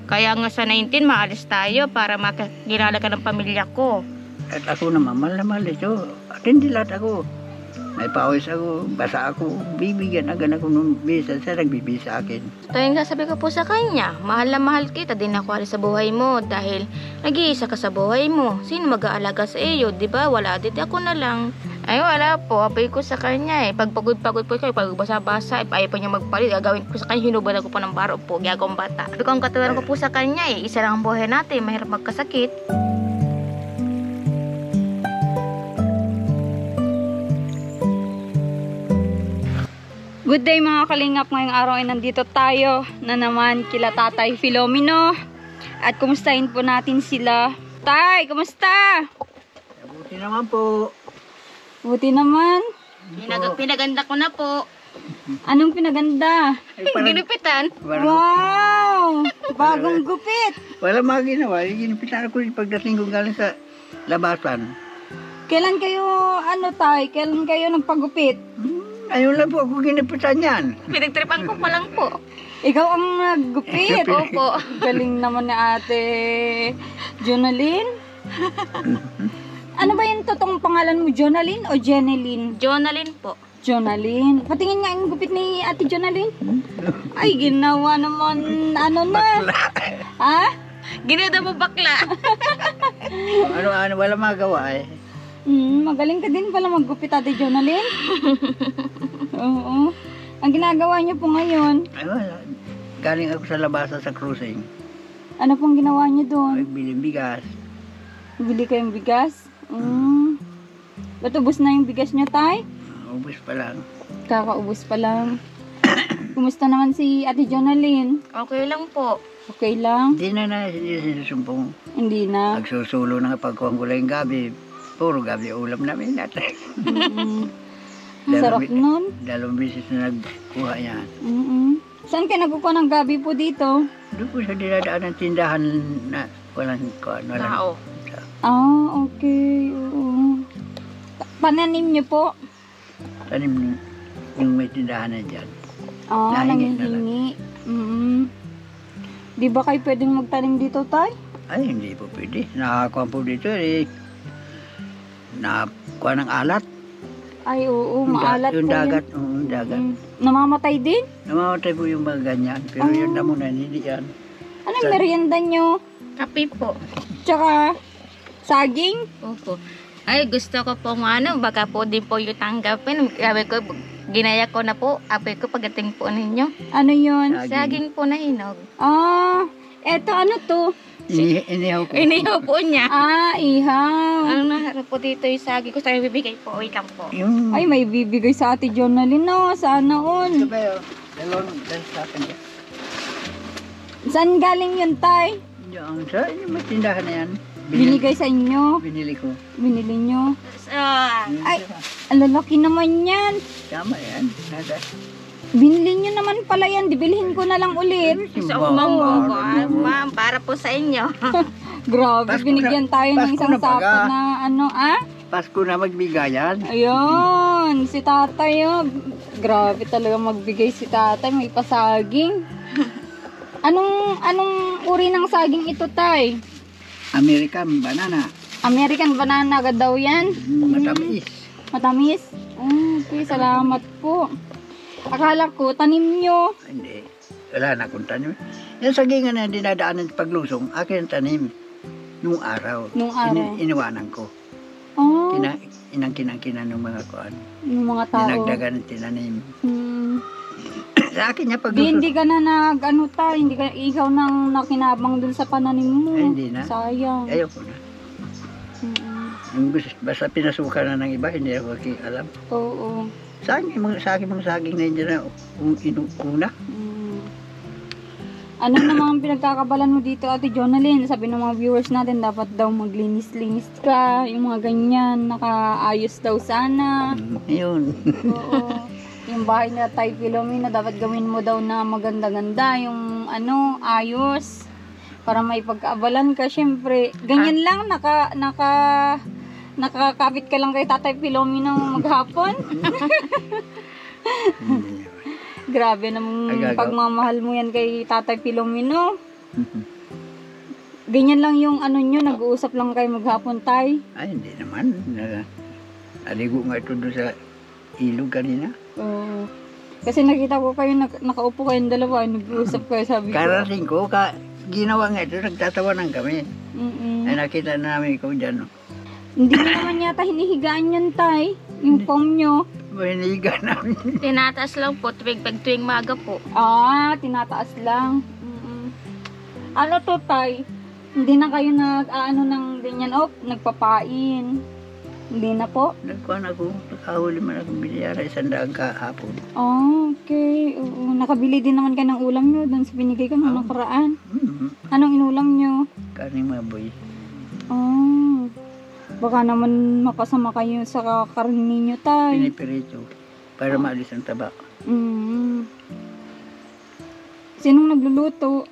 Kaya nga sa 19, maalis tayo para makilala ka ng pamilya ko. At ako naman, mahal na mahal ito. Atindi lahat ako. May pawis ako, basa ako, bibigyan agad ako nung bisa. Siya nagbibisa akin. Ito yung sasabi ko po sa kanya, mahal na mahal kita, din ako alis sa buhay mo dahil nag-iisa ka sa buhay mo. Sino mag-aalaga sa iyo, di ba? Wala, dito ako na lang. Ay wala po, apay ko sa kanya eh. Pag pagod po kayo, pag basa-basa, ayaw pa niya magpalit, gagawin ko sa kanya, hinubad ako po ng baro po, gagawang bata. Sabi ko ang katuwaran ko po sa kanya eh, isa lang ang buhay natin, mahirap magkasakit. Good day mga kalingap, ngayong araw ay nandito tayo na naman kila Tatay Filomeno at kumustahin po natin sila. Tay, kumusta? Buti naman po. Buti naman. Pinaganda ko na po. Anong pinaganda? Ginupitan. Wow! Bagong gupit. Wala mga ginawa. Ginipitan ako pagdating ko galing sa labasan. Kailan kayo, tay? Kailan kayo nagpagupit? Ayun lang po ako ginipitan yan. Pinagtripan ko pa lang po. Ikaw ang naggupit. Opo. Galing naman ni Ate Jonalyn. Ano ba yung totoong pangalan mo? Jonalyn o Jenelyn? Jonalyn po. Jonalyn. Patingin nga yung gupit ni Ate Jonalyn. Ay, ginawa naman, Ha? Ginada mo bakla. Ano, wala magawa eh. Magaling ka din pala maggupit, Ate Jonalyn. Oo. Ang ginagawa niyo po ngayon? Ay wala. Galing ako sa labasan sa cruising. Ano pong ginawa niyo doon? Nagbiling bigas. Bili kayong bigas? Ba't ubos na yung bigas niyo, Tay? Ubus pa lang. Kakaubos pa lang. Kumusta naman si Ate Jonalyn? Okay lang po. Okay lang? Hindi na sinusumpong. Hindi na? Nagsusulo na pagkuhan ko lang yung gabi. Puro gabi ulam namin natin. Sarap nun. 2 beses na nagkuha yan. Saan kayo nagkukuha ng gabi po dito? Doon po sa dinadaan ng tindahan na walang kuhan. Tao. Okay. Oo. Pananim niyo po? Tanim yung may tindahan na dyan. Nahingi na lang. Nangihingi. Di ba kayo pwedeng magtanim dito, Tay? Ay, hindi po pwede. Nakakuha po dito eh. Nakakuha ng alat. Ay, oo. Maalat yung po dagat. yun. Yung dagat. Namamatay din? Namamatay po yung mga ganyan. Pero yung damo na hindi yan. Anong merienda nyo? Kape po. Tsaka, saging? Opo. Ay, gusto ko po baka po din po yung tanggapin. Sabi ko, ginaya ko na po. Apoy ko pagdating po ninyo. Ano yun? Saging po na hinog. Eto ano to? Inihaw ko. Inihaw po niya. Ihaw. Ang naharap po dito yung saging ko. Sa'yo bibigay po. Wait lang po. Yung... Ay, may bibigay sa Ate Jonalyn, no? Sana all. Sabayo. Dalon sa akin dyan. Saan galing yun, Tay? Yung may tindahan na yan. Binigay sa inyo? Binili ko. Binili nyo? Ay, Ang lalaki naman yan. Tama yan. Nada. Binili nyo naman pala yan. Dibilhin ko na lang ulit. so, ma'am, para po sa inyo. Grabe, Pasko binigyan tayo ng Pasko isang na sako baga. na Pasko na magbigayan. Ayun, si tatay, grabe talaga magbigay si tatay, may pasaging. Anong uri ng saging ito, Tay? American banana. American banana agad daw yan. Matamis. Matamis? Okay, salamat po. Akala ko, tanim nyo. Hindi. Wala na akong tanim. Yung sagingan na dinadaanan sa paglusong, akin ang tanim. Nung araw. Iniwanan ko. Inangkinan ng mga kuan. Yung mga tao. Dinagdagan ng tinanim. Sa akin niya Hindi ka na hindi ka ikaw nang nakinabang dun sa pananim mo. Ay, hindi na. Sayang. Ayoko na. Basta pinasukan na ng iba, hindi ako alam. Oo. Sa akin mga saging na hindi na inuuna. Ano namang pinagkakabalan mo dito, Ate Jonalyn? Sabi ng mga viewers natin, dapat daw maglinis-linis ka. Yung mga ganyan, nakaayos daw sana. Ayun. Oo. Yung bahay na Tay Filomeno, dapat gawin mo daw na maganda-ganda. Yung ayos. Para may pagkaabalan ka, syempre. Ganyan lang, nakakapit ka lang kay Tatay Filomeno maghapon. Grabe namang pagmamahal mo yan kay Tatay Filomeno. Ganyan lang yung ano nyo, nag-uusap lang kayo maghapon, tay. Ay, hindi naman. Naligo nga ito doon sa ilog kanina. Oo. Kasi nakita ko kayo, nakaupo kayong dalawa, nag-uusap kayo, sabi ko. Karating ko, ginawa nga ito, nagtatawanan kami. Mm-mm. Ay, nakita na namin ikaw dyan. Hindi nyo naman yata hinihigaan yan, tay. Yung foam nyo. Mahiniga namin. Tinataas lang po tuwing maga po. Ah, tinataas lang. Mm-mm. Ano to, tay? Hindi na kayo nag-ano ng ganyan, nagpapain. Hindi na po? Nagkuhan ako, nakahuli man akong biniyara 100 kahapon. Ah, okay. Oo. Nakabili din naman kayo ng ulam nyo doon sa binigay ko nung nakaraan. Anong inulam nyo? Kaning maboy. Ah, baka naman mapasama kayo sa karne ninyo, tay. Pinipirito para maalis ang taba. Sinong nagluluto?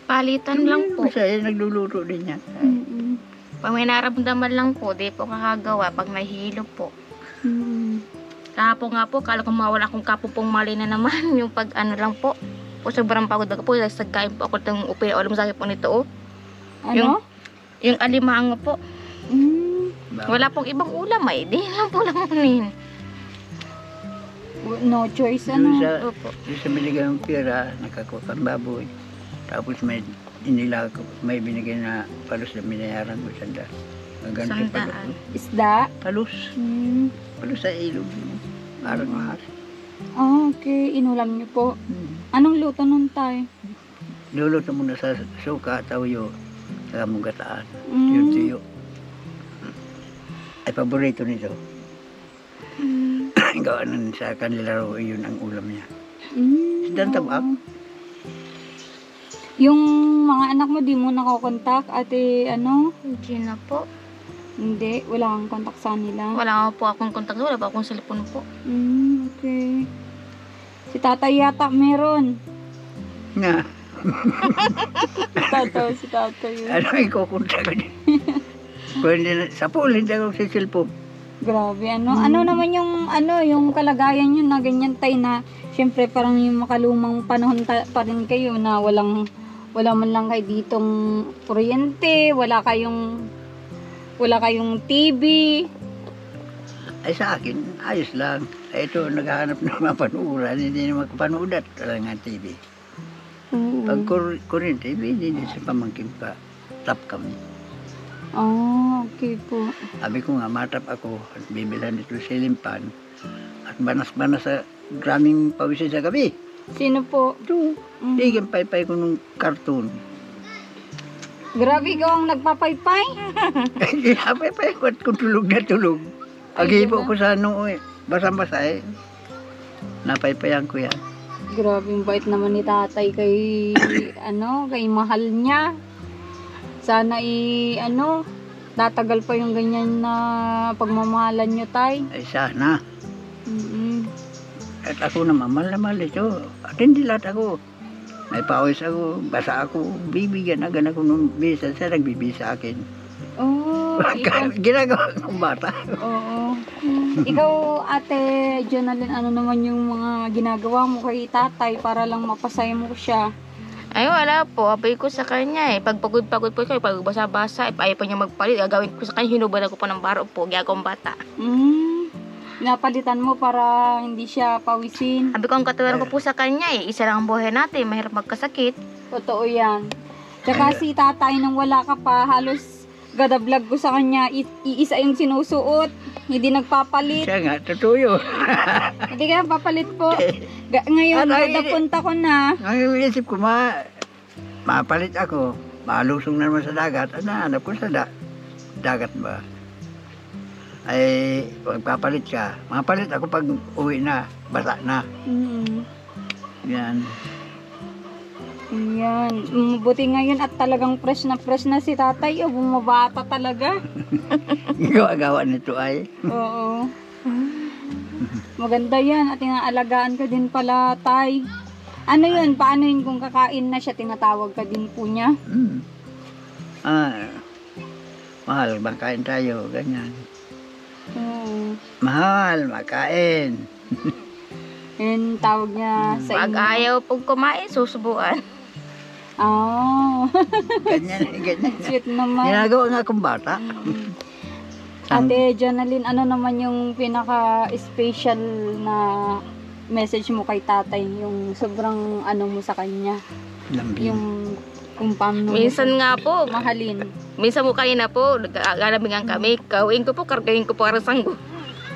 Palitan lang po. Siya nagluluto din niya. Pag may naramdaman lang po, di po kakagawa pag nahihilo po. Kahapon nga po, kala ko mawala akong kapupong mali na naman. Yung pag ano lang po. Sobrang pagod ako po. Sagkain po ako ng upira. Alam mo sa akin po nito, Ano? Yung alimango po. Bakit? Wala pong ibang ulam ay. Di lang po lamunin. No choice, Doon ano? Opo. sa binigay ng pira, nakakuha kang baboy. Tapos may binigay na palos na binayaran ko sanda. Ganito Sandaan. Isda? Palos. Mm. Palos sa ilog. Parang mahal. Ah, okay. Inulam niyo po. Anong luto nun, tay? Luluto muna sa suka, tawyo, sa mugataan. Mm. Yung tuyo. Ay, paborito nito. Gawa na sa kanila raw, yun ang ulam niya. Isdang tabak. Yung mga anak mo, di mo nakokontak, ate, ano? Hindi na po. Hindi, wala kang kontak sa nila. Wala po akong kontak. Wala pa akong cellphone po. Okay. Si tatay yata meron. Nga, Si tatay. ano yung kukunta ko din. Pwede sa pool, hindi ako sa cellphone. Grabe, ano? Ano naman yung kalagayan nyo na ganyan, tay, na syempre parang yung makalumang panahon pa rin kayo na wala man lang kayo ditong kuryente, wala kayong TV. Ay sa akin, ayos lang. Ay, ito, naghahanap ng mga panuuran, hindi na makapanood at talagang TV. Pag kuryente, hindi din sa pamangkin pa. Tap kami. Ah, okay po. Sabi ko nga, matap ako at bibilhan dito sa limpan at banas-banas sa graming pawisin sa gabi. Sino po? Ito, tigil pay-pay ko nung karton. Grabe ikaw ang nagpapaypay? Hindi na pay-pay ko at kung tulog na tulog. Pag-ibo ko sa basang-basa napaypayan ko yan. Grabe, yung bait naman ni tatay kay, kay mahal niya. Sana tatagal pa yung ganyan na pagmamahalan nyo, tay. Ay sana. Mm-mm. At ako naman, mahal ito. At hindi lahat ako. May pawis ako, basa ako, bibigyan agad ako nung bisa. Siya nagbibisa akin. Oh, ikaw. Ginagawa kong bata. Oo. Ikaw, ate Jonalyn, ano naman yung mga ginagawa mo kay tatay para lang mapasaya mo siya? Ay, wala po. Abay ko sa kanya eh. Pag pagod-pagod po kayo, pag basa-basa, ayaw pa niya magpalit. Gagawin ko sa kanya, hinubad ako po ng baro po. Gagawang bata. Napalitan mo para hindi siya pawisin. Sabi ko, ang katawaran ko po sa kanya eh. Isa lang ang buhay natin. Mahirap magkasakit. Totoo yan. Tsaka si tatay nang wala ka pa, halos gada vlog ko sa kanya, iisa yung sinusuot. Hindi nagpapalit. Siya nga, totoo yun. Hindi ka papalit po. Ngayon, kada punta ko na. Ang isip ko, mapalit ako. Malusong na naman sa dagat. Hanap ko sa dagat ba? Ay, magpapalit ka. Mapalit ako pag uwi na. Basa na. Yan. Yan. Buti ngayon at talagang fresh na si tatay. O, bumabata talaga. Gawa-gawa nito ay. Oo. Maganda yan. At inaalagaan ka din pala, tay. Ano yun? Paano yun kung kakain na siya? Tinatawag ka din po niya? Mahal, makain tayo. Ganyan. Oo. Mahal, makain. Yun, tawag niya sa Pag ayaw pong kumain, susubuan. Oh. Ganyan, ganyan. Sweet naman. Ginagawa nga akong bata. Ate Jonalyn, ano naman yung pinaka-special na message mo kay tatay? Yung sobrang ano mo sa kanya? Lambing. Yung kung paano mo Minsan nga po, mahalin. minsan mo kanina po, nag-aalabingan kami, kawin ko po, kargahin ko po para sanggo.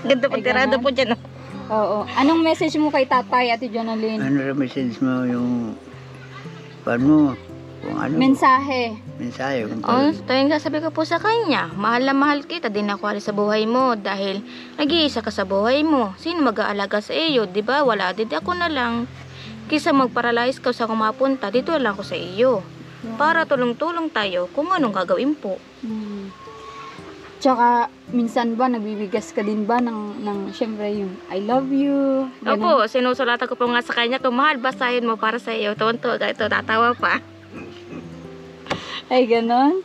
Ganda po, Ay, tirada ganon. po dyan. Oo. Anong message mo kay tatay, Ate Jonalyn? Ano na message mo yung paano kung ano Mensahe. mensahe kung Oh, paano. tayo nga sabi ko po sa kanya, mahal na mahal kita, din ako alis sa buhay mo dahil nag-iisa ka sa buhay mo. Sino mag-aalaga sa iyo, di ba? Wala, di ako na lang. Kisa magparalyze ka sa kumapunta, dito lang ako sa iyo. Para tulong-tulong tayo kung anong gagawin po. Hmm. Tsaka, minsan ba, nagbibigas ka din ba ng syempre yung I love you? Ganun. Opo, sinusulatan ko po nga sa kanya, kung mahal, basahin mo para sa iyo. Tuwan-tuwa, ito, tatawa pa. Ay, ganon?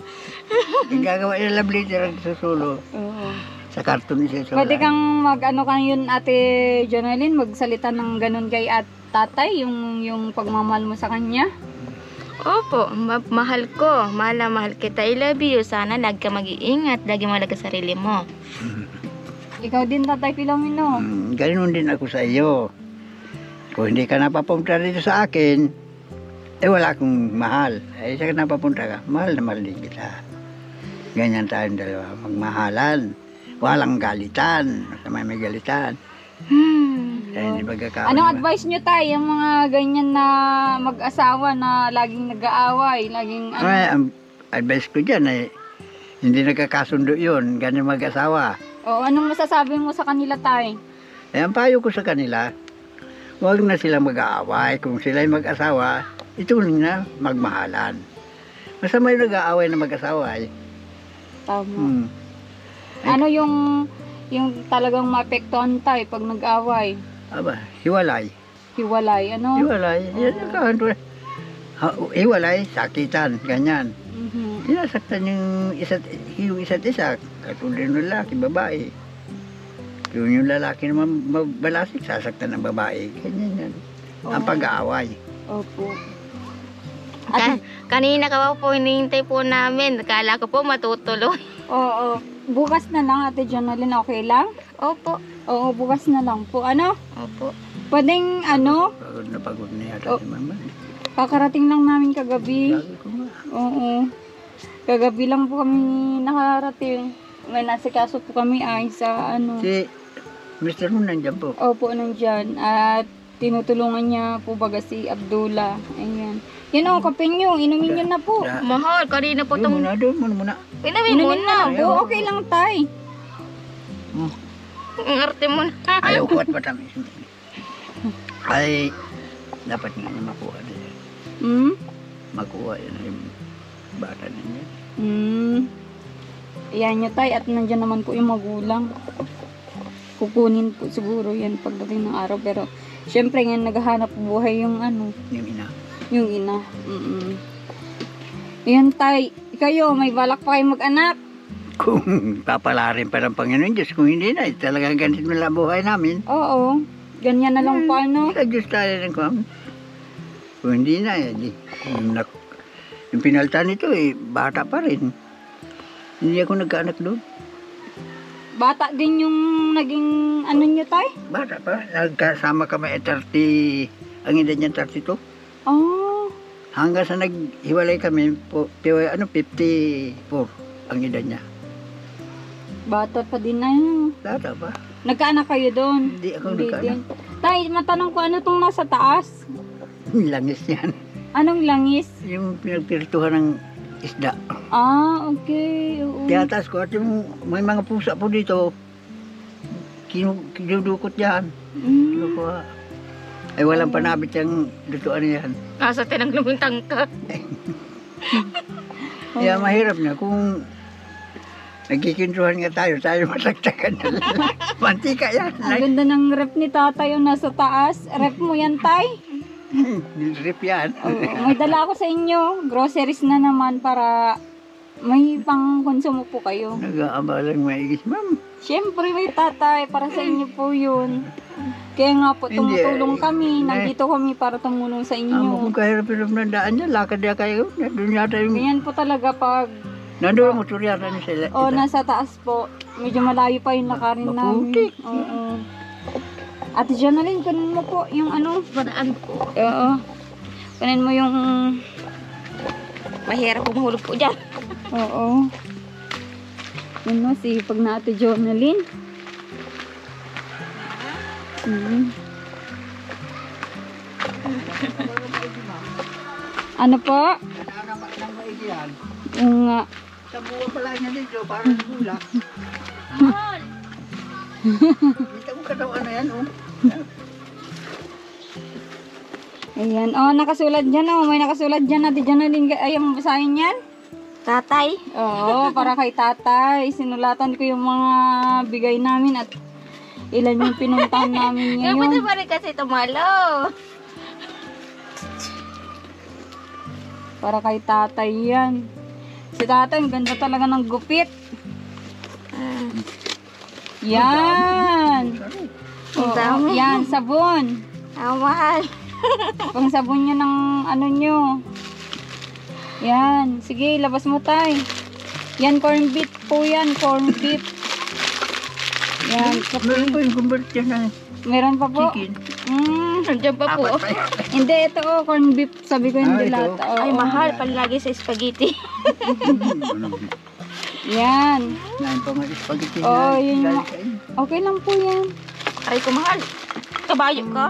Gagawa yung love letter ang susulo Oo. sa karton ni Cesar. Pwede kang mag-ano ka yun, Ate Jonalyn, magsalita ng ganon kay at tatay, yung pagmamahal mo sa kanya? Opo, mahal ko. Mahal na mahal kita. I love you. Sana lagi ka mag-iingat. Lagi mo alaga sarili mo. Ikaw din, Tatay Filomeno. Ganun din ako sa iyo. Kung hindi ka napapunta dito sa akin, wala akong mahal. Saka napapunta ka, mahal na mahal din kita. Ganyan tayong dalawa, magmahalan. Walang galitan, may galitan. Hindi magkakaroon. Anong advice nyo tayo, yung mga ganyan na mag-asawa na laging nag-aaway, laging ano? Ay, ang advice ko dyan ay hindi nagkakasundo yun, ganyan mag-asawa. O, anong masasabi mo sa kanila tay? Ang payo ko sa kanila, huwag na sila mag-aaway. Kung sila ay mag-asawa, ituloy na magmahalan. Masama yung nag-aaway na mag-asawa eh. Tama. Ano yung talagang maapektuhan tayo pag nag-away? Aba, hiwalay. Hiwalay, ano? Hiwalay. Yan ang kahanto. Hiwalay, sakitan, ganyan. Mhm. Sinasaktan yung isa't isa. Katulad ng lalaki, babae. Yung lalaki naman mabalasik, sasaktan ng babae. Ganyan yan. Ang pag-aaway. Opo. Kanina ka po, hinihintay po namin. Kala ko po matutuloy. Oo. Bukas na lang, Ate Jonalyn, okay lang? Opo. Oo, bukas na lang po. Ano? Opo. Pwedeng, ano, Pagod na yata si mama. kakarating lang namin kagabi. Sabi ko nga. Oo. Kagabi lang po kami nakarating. May nasikaso po kami ay sa ano. Si Mr. Moon nandiyan po. Opo, nandyan. At tinutulungan niya po baga si Abdullah. Ayan. Yan o, kape nyo. Inumin nyo na po. Mahal, kanina po Doon itong... muna. Inumin mo Inumin na na. po. Okay lang, tay. Ang arte mo na. Ayaw ko at matamis. Ay, dapat nga niya makuha din. Hmm? Makuha yan yung bata ninyo. Hmm. Ayan nyo, tay. At nandyan naman po yung magulang. Kukunin po siguro yan pagdating ng araw. Pero, syempre nga naghahanap buhay yung ano, Yung ina. yung ina. Ayan, tay. Kayo, may balak pa kayo mag-anak. Kung papalarin pa ng Panginoon Diyos, kung hindi na, talagang ganit mo lang buhay namin. Oo. Ganyan na lang po, ano. Sa Diyos tayo ng kung. Kung hindi na, di. Yung pinaltan nito, bata pa rin. Hindi ako nagkaanak doon. Bata din yung naging ano nyo, tay? Bata pa. Nagkasama kami at 30, ang edad niya 32. Oh. Hanggang sa naghiwalay kami, 54 ang edad niya. Bata pa din na yun. Bata pa. Nagkaanak kayo doon? Hindi ako Hindi nagkaanak. din. Tay, matanong ko, ano tong nasa taas? Langis yan. Anong langis? Yung pinagpirtuhan ng isda. Ah, okay. Oo. Tiyatas ko at yung may mga pusa po dito, kinudukot yan. Mm. Kinukuha. Ay walang panabit yung lutuan yan. Nasa tinanglong tangka. Kaya mahirap na kung nagkikintuhan nga tayo masagtagan na lang. Mantika yan. Ang ganda ng rep ni tatay yung nasa taas. Rep mo yan, tay? Rip yan. Oo. May dala ako sa inyo. Groceries na naman para May pang-konsumo po kayo. Nag-aabalang maigis, ma'am. Siyempre may tatay, para sa inyo po yun. Kaya nga po, tumutulong kami. Nandito kami para tumulong sa Amo inyo. kung kahirap-hirap na daan niya, lakad niya kayo. Nandun yata yung... Ganyan po talaga pag Nandun ang motor yata niya sila. nasa taas po. Medyo malayo pa yung lakarin namin. Maputik. Oo. Ate Jonalyn, kunin mo po yung ano. Paraan ko. Oo. Kunin mo yung... Mahirap po mahulog po dyan. Oo. Yun no, sipag na Ate Jonalyn. Ano po? Nang maigi yan. Yung nga. Sa buwa pala niya dito, parang bula. Dito mo katawan na yan, oh. Ayan. Oh, nakasulat dyan. Oh, may nakasulat dyan. Ate Jonalyn, ayaw mo basahin yan? Tatay. Oo, para kay tatay. Sinulatan ko yung mga bigay namin at ilan yung pinuntahan namin Dapat ngayon. pa rin kasi tumalo. Para kay tatay yan. Si tatay, ang ganda talaga ng gupit. Yan. Ang dami. Yan, sabon. Ang mahal. Pang sabon nyo ng ano nyo. Yan. Sige, labas mo tay. Yan, corn beef po yan. Corn beef. Yan. Meron ko yung convert dyan na Meron pa po. chicken. Nandiyan pa po. Apat pa yan. Hindi, ito oh, corn beef. Sabi ko hindi ito. lahat. Oo. Ay, mahal. Palagi sa spaghetti. Yan. Nain pa nga spaghetti Oh, na yun galing nga. sa inyo. Okay lang po yan. Aray ko mahal. Kabayo ka.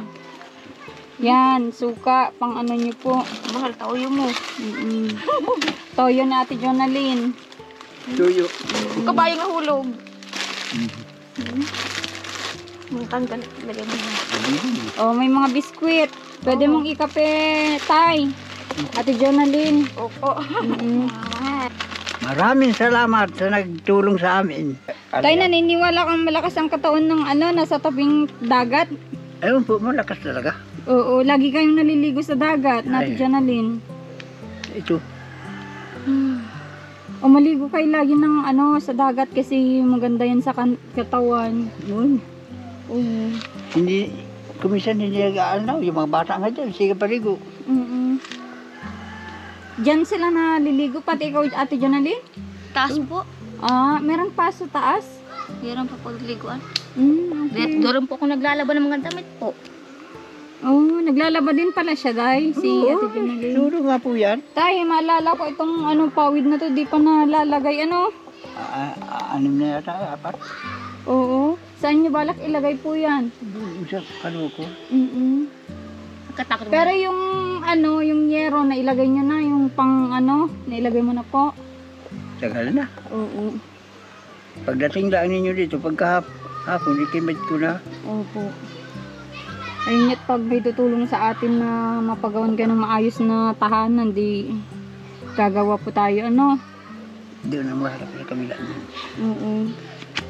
Yan, suka. Pang ano nyo po. Mahal tayo mo. Toyo na Ate Jonalyn. Tuyo. Kabayo na hulog. Ang tanggal. Lagay mo na. Oh, may mga biskwit. Pwede mong ikape, tay. Ate Jonalyn. Opo. Mahal. Maraming salamat sa nagtulong sa amin. Tay, naniniwala kang malakas ang katawan ng ano, nasa tabing dagat? Ayun po, malakas talaga. Oo, lagi kayong naliligo sa dagat, Ate Ay. Jonalyn. Ito. O maligo kayo lagi ng ano, sa dagat kasi maganda yan sa katawan. Yun. Oo. Hindi, kumisan hindi nag-aalnaw. Yung mga bata nga dyan, sige paligo. Diyan sila naliligo, pati ikaw, Ate Jonalyn? Taas po. Ah, meron pa sa taas? Meron pa po liguan. Okay. Doon po ako naglalaba ng mga damit po. Oh, naglalaba din pala siya, day. Si Ate Jonalyn. Suro nga po yan. Tay, maalala ko itong ano, pawid na to, di pa nalalagay, ano? Anim na yata, apat. Oo. Saan nyo balak ilagay po yan? Doon sa kanuko. Nagkatakot mo. Pero yung ano, yung yero na ilagay nyo na, yung pang ano, nailagay mo na po. Tagal na. Oo. Pagdating lang ninyo dito, pagkahapon, itimid ko na. Opo. Ayun yun, pag may tutulong sa atin na mapagawan kayo ng maayos na tahanan, di gagawa po tayo, ano? Doon ang maharap sa kabila niyo. Oo.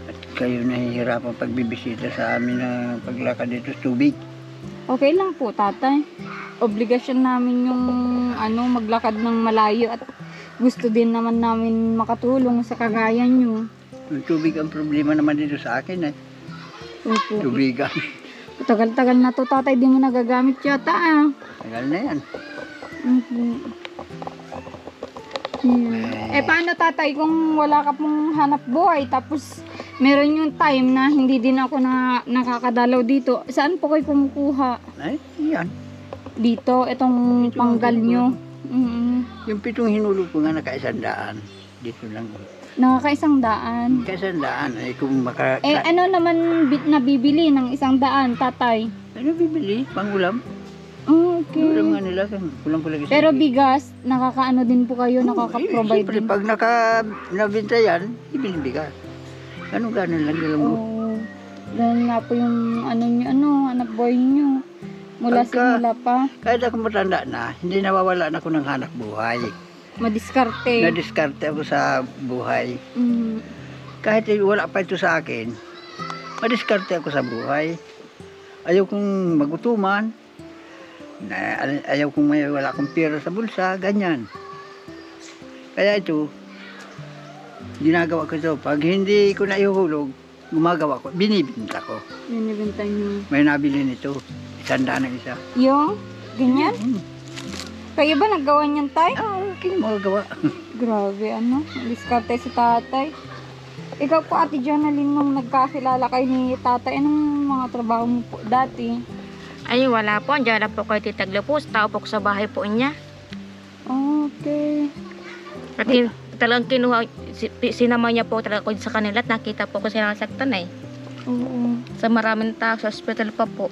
At kayo nahihirapan pagbibisita sa amin na paglakad dito sa tubig. Okay lang po, tatay. Obligasyon namin yung ano, maglakad ng malayo at gusto din naman namin makatulong sa kagaya nyo. Yung tubig ang problema naman dito sa akin eh. Opo. Tubigan. Tagal-tagal na to, tatay, di mo nagagamit yata, ah. Tagal na yan. Opo. Eh, paano, tatay, kung wala ka pong hanap buhay, tapos meron yung time na hindi din ako nakakadalaw dito, saan po kayo kumukuha? Ay, yan. Dito, itong Ito, panggal ito. nyo. Yung pitong hinulog ko nga nakaisandaan. Dito lang. Nakakaisang daan. Kaisandaan ay kung maka... Eh, ano naman nabibili ng 100, tatay? Ano bibili? Pangulam? Oh, okay. Ulam nga nila. Kulang pala kasi. Pero bigas, nakakaano din po kayo, nakaka-provide Siyempre, din. pag nabinta yan, ibinibigas. Ganun ganon lang nilang mo. Oo. Dahil nga po yung ano nyo, ano, hanap buhay nyo. Mula simula pa, Kahit ako matanda na, hindi nawawala na ako ng hanap buhay. madiskarte. Nadiskarte ako sa buhay. Mm. Kahit wala pa ito sa akin, madiskarte ako sa buhay. Ayaw kong magutuman, ayaw kong wala akong pera sa bulsa, ganyan. Kaya ito, ginagawa ko to. Pag hindi ko na ihulog, gumagawa ko, binibinta ko. Binibenta niyo. May nabili nito. 100 ang isa. Yung, ganyan? Kayo ba naggawa niyan, tay? Okay, magagawa. Grabe, ano? Diskarte si tatay. Ikaw po, Ate Jonalyn, nung nagkakilala kayo ni tatay, anong mga trabaho mo po dati? Ay, wala po. Andiyan na po kay Tita Glo po. Tao po ko sa bahay po niya. Okay. At talagang kinuha, sinama niya po talaga ko sa kanila at nakita po ko sila nasaktan eh. Oo. Sa maraming tao, sa hospital pa po.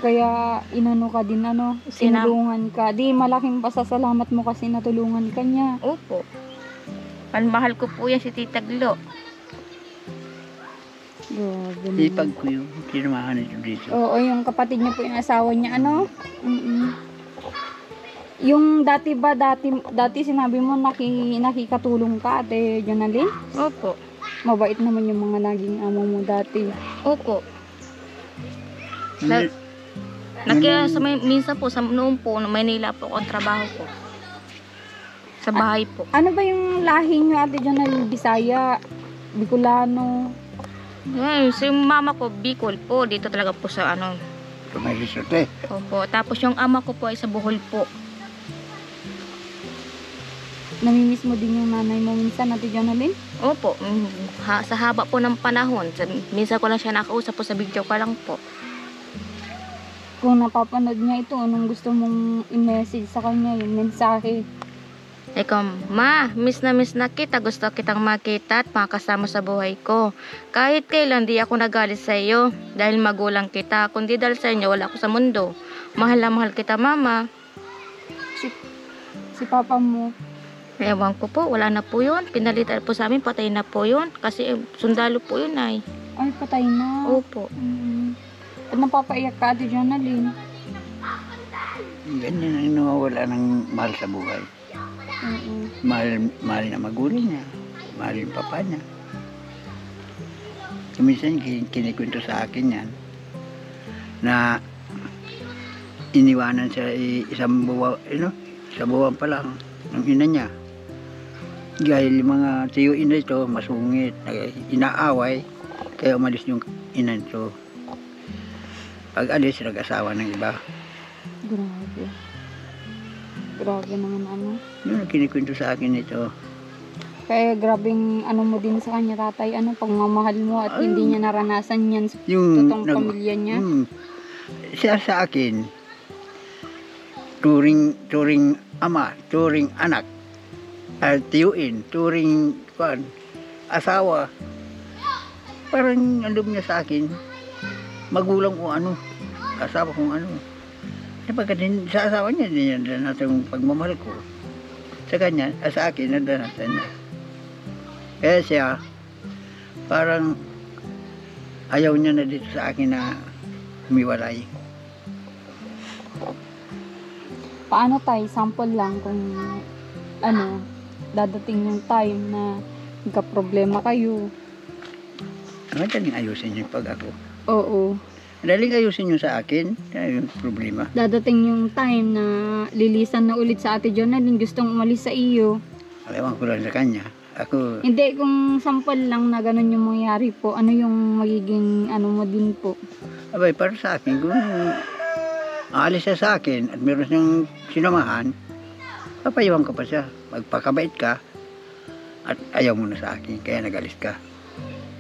Kaya inano ka din, ano, sinulungan ka. Di malaking pasasalamat mo kasi natulungan ka niya. Opo. Mahal ko po yan si Tita Glo. Grabe naman. Ipag ko yung sinamahan nito dito. Oo, yung kapatid niya po yung asawa niya, ano? Yung dati ba, dati sinabi mo nakikatulong ka, Ate Jonalyn? Opo. Mabait naman yung mga naging amo mo dati. Opo. Hindi- Minsan po, noon po, no Maynila po ako ang trabaho ko. Sa bahay po. Ano ba yung lahi niyo, Ate Jonalyn? Bisaya, Bicolano? Ngayon, si mama ko, Bicol po. Dito talaga po sa ano. May risote. Opo. Tapos yung ama ko po ay sa Bohol po. Namimiss mo din yung nanay mo minsan, Ate Jonalyn? Opo. Sa haba po ng panahon. Minsan ko lang siya nakausap po sa video ko lang po. Kung napapanood niya ito, anong gusto mong i-message sa kanya, yung mensahe? Ikaw, ma, miss na kita. Gusto kitang makita at makasama sa buhay ko. Kahit kailan di ako nagalit sa iyo dahil magulang kita. Kundi dahil sa inyo, wala ako sa mundo. Mahal na mahal kita, mama. Si papa mo, Ewan ko po, wala na po yun. Pinalitan po sa amin, patay na po yun. Kasi sundalo po yun ay. ay patay na. Opo. At napapaiyak ka, Ate Jonalyn? Ganyan ang nawawala ng mahal sa buhay. Mahal na magulang niya. Mahal yung papa niya. Minsan kinikwento sa akin yan na iniwanan siya isang buwan pa lang ng ina niya. Dahil yung mga tiyuin na ito masungit, inaaway, kaya umalis yung ina nito. Pag alis, nag-asawa ng iba. Grabe. Grabe naman, ano. Yun ang kinikwento sa akin ito. Kaya grabing ano mo din sa kanya, tatay, ano, pagmamahal mo at hindi niya naranasan yan sa Yung totoong pamilya niya. Siya sa akin, turing ama, turing anak, tiyuin, turing asawa. Parang alam niya sa akin, magulang ko ano, asawa kong ano. Sapagkat sa asawa niya, hindi niya naranasan yung pagmamahal ko. Sa kanya, sa akin, naranasan niya. Kaya siya, parang ayaw niya na dito sa akin na humiwalay. Paano tayo, sample lang kung ano, dadating yung time na nagka-problema kayo. Madaling ayusin yung pag ako. Oo. Madaling ayusin yung sa akin, kaya yung problema. Dadating yung time na lilisan na ulit sa Ate Jonalyn, gustong umalis sa iyo. Ewan ko lang sa kanya. Ako, Hindi, kung sample lang na ganun yung mangyari po, ano yung magiging ano mo din po? abay, para sa akin, kung aalis siya sa akin at meron siyang sinamahan, papayawang ka pa siya. Magpakabait ka at ayaw mo na sa akin, kaya nag-alis ka.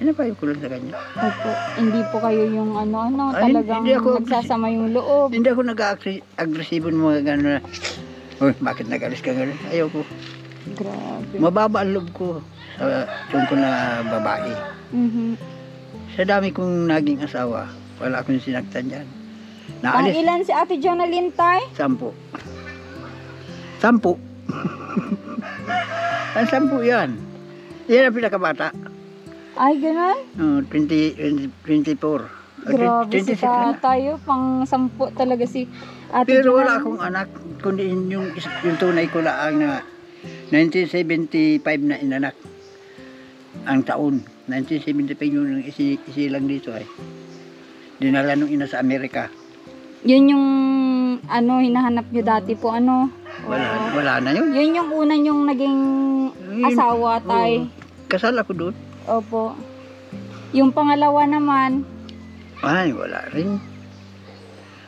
Pinapayaw ko lang sa kanya. Opo, hindi po kayo yung ano-ano, Ay, talagang hindi ako- nagsasama yung loob. Hindi ako nag-agresibo ng mga gano'n na, uy, bakit nag-alis ka gano'n? Ayaw ko. Grabe. Mababa ang loob ko sa tungkol na babae. Sa dami kong naging asawa, wala akong sinaktan dyan. Pang Naalis, ilan si Ate Jonalyn, tay? 10. 10. Ang 10 yan. Yan ang pinakabata. Ay, ganun? 24. Grabe si 26 na. tatay, oh. Pang 10 talaga si Ate Pero Jonalyn. wala akong anak, kundi yung tunay ko lang na 1975 na inanak. Ang taon. 1975 yung isilang dito ay. Dinala nung ina sa Amerika. Yun yung ano, hinahanap nyo dati po, ano? Wala na yun. Yun yung una yung naging asawa, tay. Kasal ako doon. Opo. Yung pangalawa naman, Ay, wala rin.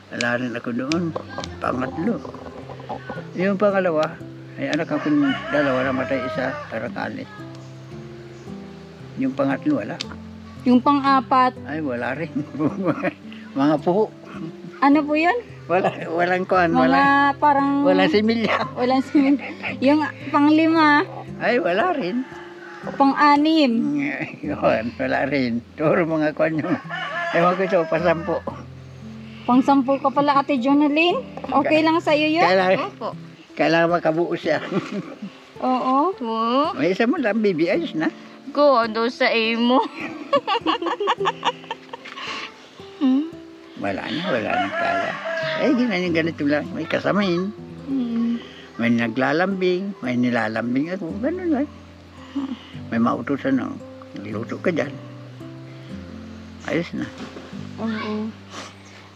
Wala rin ako doon. Pangatlo. Yung pangalawa, ay anak ako ng dalawa, namatay isa, tarakali. Yung pangatlo, wala. yung pang-apat, Ay, wala rin. Mga puho. ano po yun? Walang kuhan, Mga parang... walang similya. Walang simin. Yung pang-5, Ay, wala rin. pang-6, Yun, wala rin. Turo mga kuhan yung, ewan ko ito, pasampo. pang-10 ka pala, Ate Jonalyn. Okay lang sa'yo yun? Opo. Kailangan makabuo siya. Oo. Oo. May isa mo lang, bibi, ayos na. Go, doon sa imo. Wala nang kaya. Eh, ganito lang. May kasamain. Mm. May naglalambing, may nilalambing ako. Ganun lang. May mautusan na, luto ka dyan. Ayos na. Oo.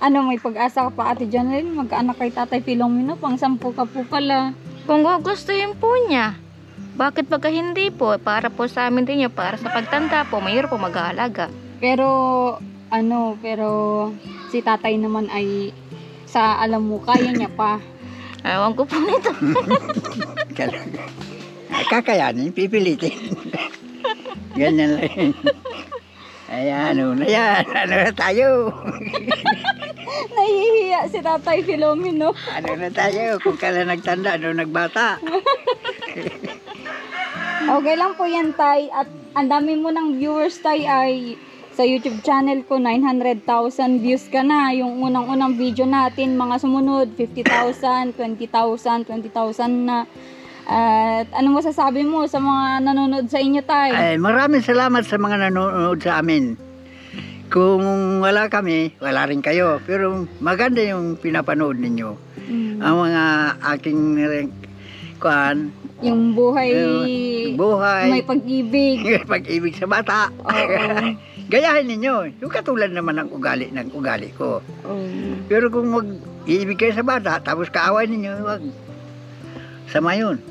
Ano, may pag-asa ka pa, Ate Jonalyn? Magkaanak kay Tatay Filomeno, pang-10 ka po pala. Kung gugustuhin po niya. Bakit pagka hindi po? Para po sa amin din yun. Para sa pagtanda po, mayroon po mag-aalaga. Pero, pero si Tatay naman ay, sa alam mo, kaya niya pa. Ewan ko po nito. Kakayanin, pipilitin. Ganyan lang. Ayan, ano na yan. Ano na tayo? Nahihiya si Tatay Filomeno. Ano na tayo? Kung kailan nagtanda, ano nagbata? Okay lang po yan, Tay. At ang dami mo ng viewers, Tay, ay sa YouTube channel ko, 900,000 views ka na. Yung unang-unang video natin, mga sumunod, 50,000, 20,000, 20,000 na. At ano masasabi mo sa mga nanonood sa inyo, Tay? Ay, maraming salamat sa mga nanonood sa amin. Kung wala kami, wala rin kayo. Pero maganda yung pinapanood ninyo. Mm. Ang mga aking kuhan, Yung buhay, buhay, may pag-ibig. pag-ibig sa bata. Oo. Gayahin ninyo. Yung katulad naman ng ugali ko. Oo. Pero kung mag-iibig kayo sa bata, tapos kaaway ninyo, wag. Sama yun.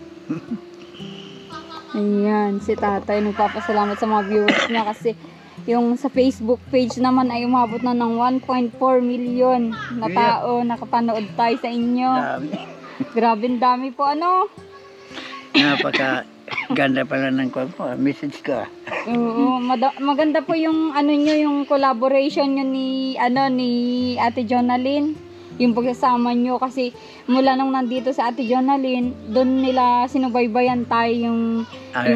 Ayan, si Tatay nagpapasalamat sa mga viewers niya kasi yung sa Facebook page naman ay umabot na ng 1.4 million na tao nakapanood tayo sa inyo. Dami. Grabe, dami po ano. Napaka ganda pala ng message ko. Oo, maganda po yung ano nyo, yung collaboration nyo ni Ate Jonalyn. Yung pagsasama nyo kasi mula nung nandito sa Ate Jonalyn, doon nila sinubaybayan tayo yung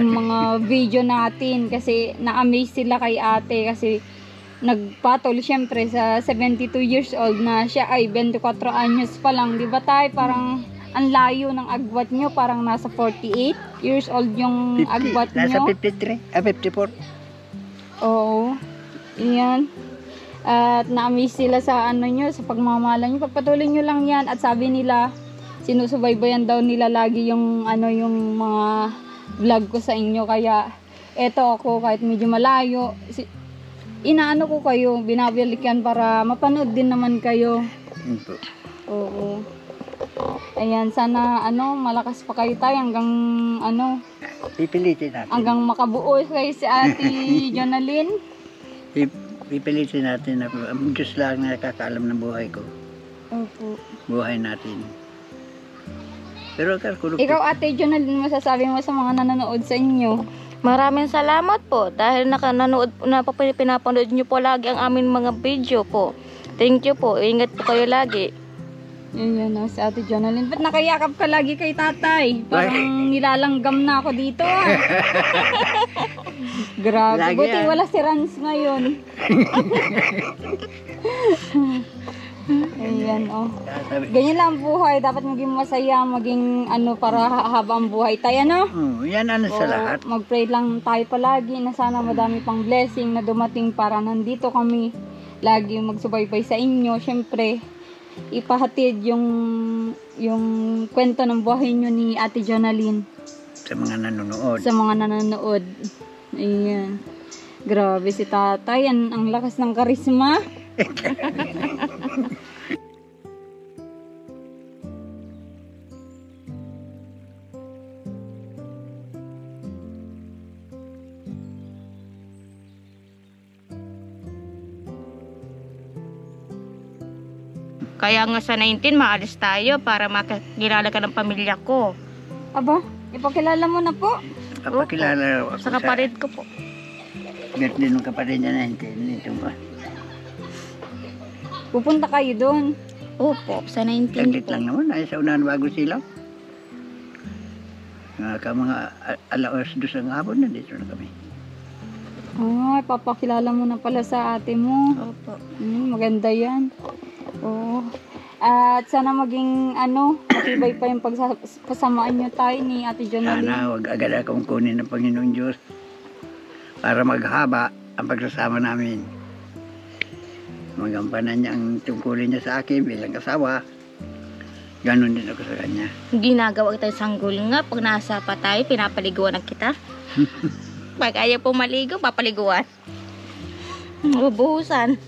mga video natin kasi na-amaze sila kay ate kasi nagpatol syempre sa 72 years old na siya ay 24 anyos pa lang, di ba tayo? Parang ang layo ng agwat nyo, parang nasa 48 years old yung 50, agwat nasa nyo. 54. Oo. Iyan. At na-amaze sila sa ano nyo, sa pagmamahala nyo. Pagpatuloy nyo lang yan. At sabi nila, sinusubaybayan daw nila lagi yung yung mga vlog ko sa inyo. Kaya eto ako, kahit medyo malayo, inaano ko kayo, binabalikan para mapanood din naman kayo. Oo. Ayan, sana malakas pa kayo tayo hanggang Pipilitin natin. hanggang makabuo kayo si Ate Jonalyn. Pipilitin natin na ang Diyos lang na nakakaalam ng buhay ko. Opo. Buhay natin. Pero Ikaw, Ate Jonalyn, masasabi mo sa mga nanonood sa inyo? Maraming salamat po dahil pinapanood nyo po lagi ang aming mga video po. Thank you po. Ingat po kayo lagi. Yan si Ate Jonalyn. Ba't nakayakap ka lagi kay Tatay? Parang nilalanggam na ako dito. Grabe. Lagi Buti yan. wala si Rans ngayon. Ayan, oh. Ganyan lang ang buhay. Dapat maging masaya, maging para haba ang buhay tayo, Yan sa lahat. Mag-pray lang tayo palagi na sana madami pang blessing na dumating para nandito kami. Lagi magsubaybay sa inyo. Siyempre, ipahatid yung kwento ng buhay nyo ni Ate Jonalyn Sa mga nanonood. sa mga nanonood. Ayan. Grabe si Tatay. Ang lakas ng karisma. Kaya nga sa 19, maalis tayo para makilala ka ng pamilya ko. Aba, ipakilala mo na po. Kapakilala ako Sa kapatid ko po. birthday ng kapatid niya na ito ba? Pupunta kayo doon. Opo, sa 19 Saglit po. lang naman, ay sa unahan bago silaw. Mga alaos dos ng hapon na dito na kami. Ay, papakilala mo na pala sa ate mo. Opo. Maganda yan. Oo. At sana maging matibay pa yung pagsasamaan nyo tayo ni Ate Jonaline. Sana huwag agad akong kunin ng Panginoon Diyos para maghaba ang pagsasama namin. Magampanan niya ang tungkulin niya sa akin bilang kasawa. Ganon din ako sa kanya. Ginagawa kita sanggol nga. Pag nasa pa tayo, pinapaliguan na kita. Pag ayaw po maligo, papaliguan. Ubuhusan.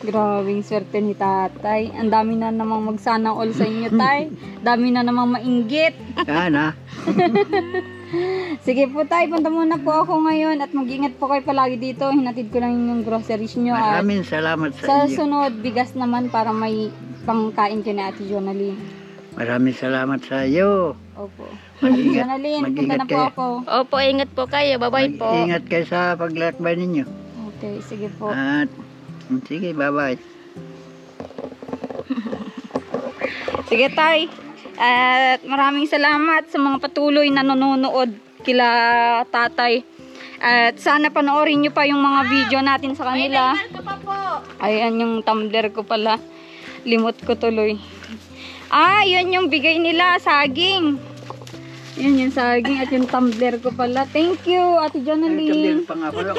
Grabing swerte ni tatay. Ang dami na namang magsana all sa inyo, tay. Dami na namang mainggit. Sana. Sige po, tay. Punta muna po ako ngayon at mag-ingat po kayo palagi dito. Hinatid ko lang yung groceries nyo. At Maraming salamat sa sa inyo. sunod, bigas naman para may pangkain ko na Ate Jonaline. Maraming salamat sa iyo. Opo. Ate Mag-ingat- Jonaline, punta mag-ingat na po kayo. ako. Opo, ingat po kayo. Bye-bye po. Ingat kayo sa paglakbay ninyo. Okay, sige po. At sige, bye-bye. Sige, tay. At maraming salamat sa mga patuloy na nanonood kila tatay. At sana panoorin nyo pa yung mga video natin sa kanila. Ka pa po. Ayan yung tumbler ko pala. Limot ko tuloy. Yun yung bigay nila, saging. Yun yung saging at yung tumbler ko pala. Thank you, Ate Jonaline. Pa nga pala.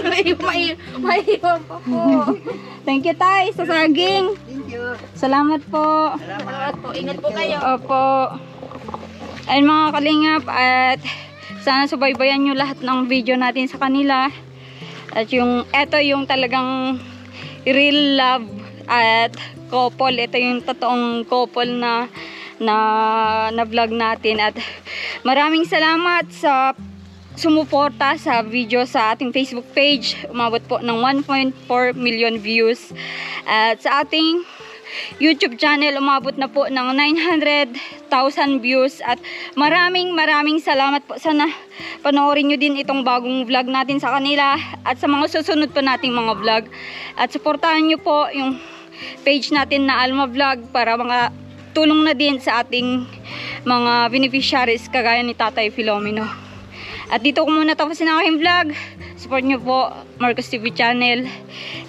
Maiwan pa po. Thank you, tay, sa saging. Thank you. Salamat po. Salamat po. Ingat po kayo. Opo. Ayun mga kalingap, at sana subaybayan nyo lahat ng video natin sa kanila. At eto yung talagang real love at couple. Ito yung totoong couple na vlog natin. At maraming salamat sa sumuporta sa video sa ating Facebook page. Umabot po ng 1.4 million views. At sa ating YouTube channel, umabot na po ng 900,000 views. At maraming salamat po. Sana panoorin nyo din itong bagong vlog natin sa kanila at sa mga susunod pa nating mga vlog. At suportahan nyo po yung page natin na Alma Vlog para mga tulong na din sa ating mga beneficiaries kagaya ni Tatay Filomeno. At dito ko muna tapusin ang aking vlog. Support nyo po Marcos TV channel.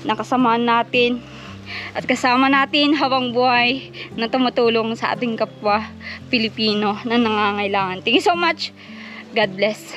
Nakasamahan natin at kasama natin habang buhay na tumutulong sa ating kapwa Pilipino na nangangailangan. Thank you so much. God bless.